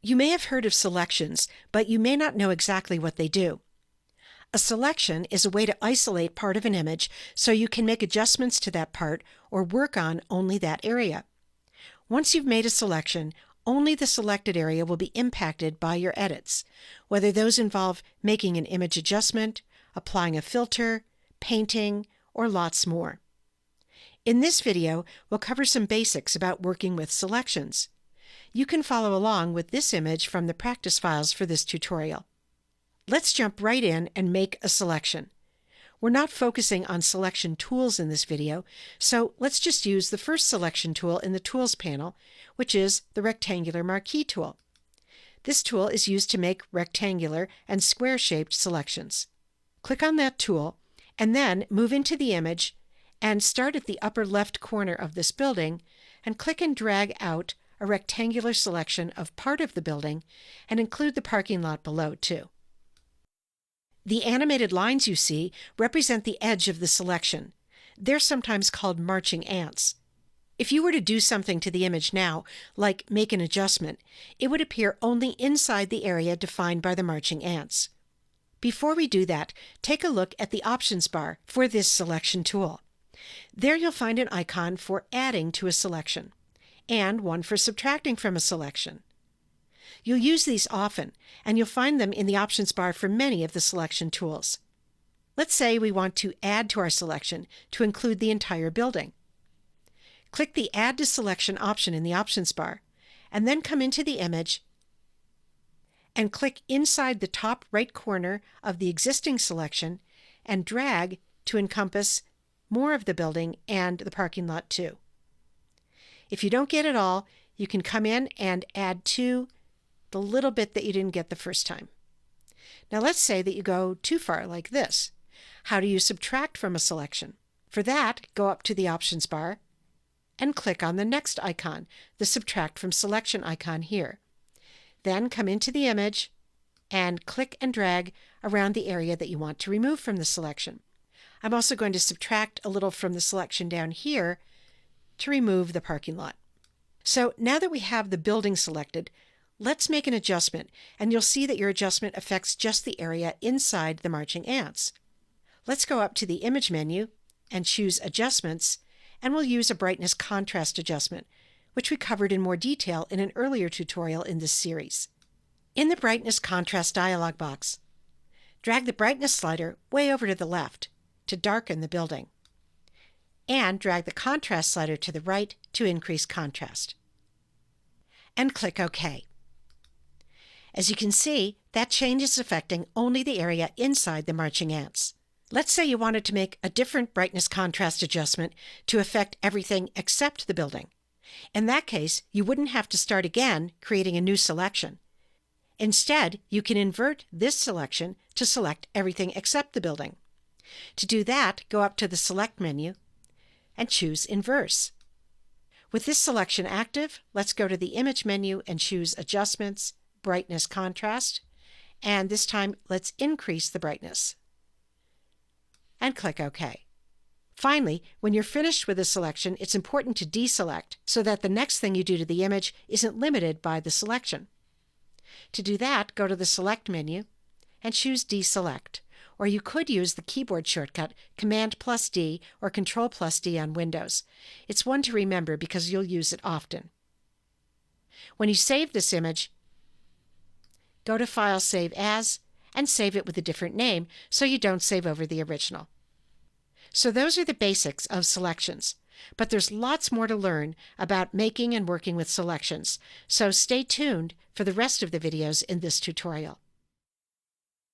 You may have heard of selections, but you may not know exactly what they do. A selection is a way to isolate part of an image so you can make adjustments to that part or work on only that area. Once you've made a selection, only the selected area will be impacted by your edits, whether those involve making an image adjustment, applying a filter, painting, or lots more. In this video, we'll cover some basics about working with selections. You can follow along with this image from the practice files for this tutorial. Let's jump right in and make a selection. We're not focusing on selection tools in this video, so let's just use the first selection tool in the Tools panel, which is the Rectangular Marquee tool. This tool is used to make rectangular and square-shaped selections. Click on that tool, and then move into the image and start at the upper left corner of this building, and click and drag out a rectangular selection of part of the building, and include the parking lot below too. The animated lines you see represent the edge of the selection. They're sometimes called marching ants. If you were to do something to the image now, like make an adjustment, it would appear only inside the area defined by the marching ants. Before we do that, take a look at the options bar for this selection tool. There you'll find an icon for adding to a selection, and one for subtracting from a selection. You'll use these often, and you'll find them in the options bar for many of the selection tools. Let's say we want to add to our selection to include the entire building. Click the Add to Selection option in the options bar, and then come into the image and click inside the top right corner of the existing selection and drag to encompass more of the building and the parking lot too. If you don't get it all, you can come in and add to the little bit that you didn't get the first time. Now let's say that you go too far like this. How do you subtract from a selection? For that, go up to the options bar and click on the next icon, the Subtract from Selection icon here. Then come into the image and click and drag around the area that you want to remove from the selection. I'm also going to subtract a little from the selection down here to remove the parking lot. So now that we have the building selected, let's make an adjustment, and you'll see that your adjustment affects just the area inside the marching ants. Let's go up to the Image menu and choose Adjustments, and we'll use a brightness contrast adjustment, which we covered in more detail in an earlier tutorial in this series. In the Brightness Contrast dialog box, drag the brightness slider way over to the left to darken the building, and drag the contrast slider to the right to increase contrast. And click OK. As you can see, that change is affecting only the area inside the marching ants. Let's say you wanted to make a different brightness contrast adjustment to affect everything except the building. In that case, you wouldn't have to start again creating a new selection. Instead, you can invert this selection to select everything except the building. To do that, go up to the Select menu and choose Inverse. With this selection active, let's go to the Image menu and choose Adjustments, Brightness Contrast, and this time let's increase the brightness. And click OK. Finally, when you're finished with a selection, it's important to deselect so that the next thing you do to the image isn't limited by the selection. To do that, go to the Select menu and choose Deselect, or you could use the keyboard shortcut Command+D or Control+D on Windows. It's one to remember because you'll use it often. When you save this image, go to File, Save As, and save it with a different name so you don't save over the original. So those are the basics of selections, but there's lots more to learn about making and working with selections, so stay tuned for the rest of the videos in this tutorial.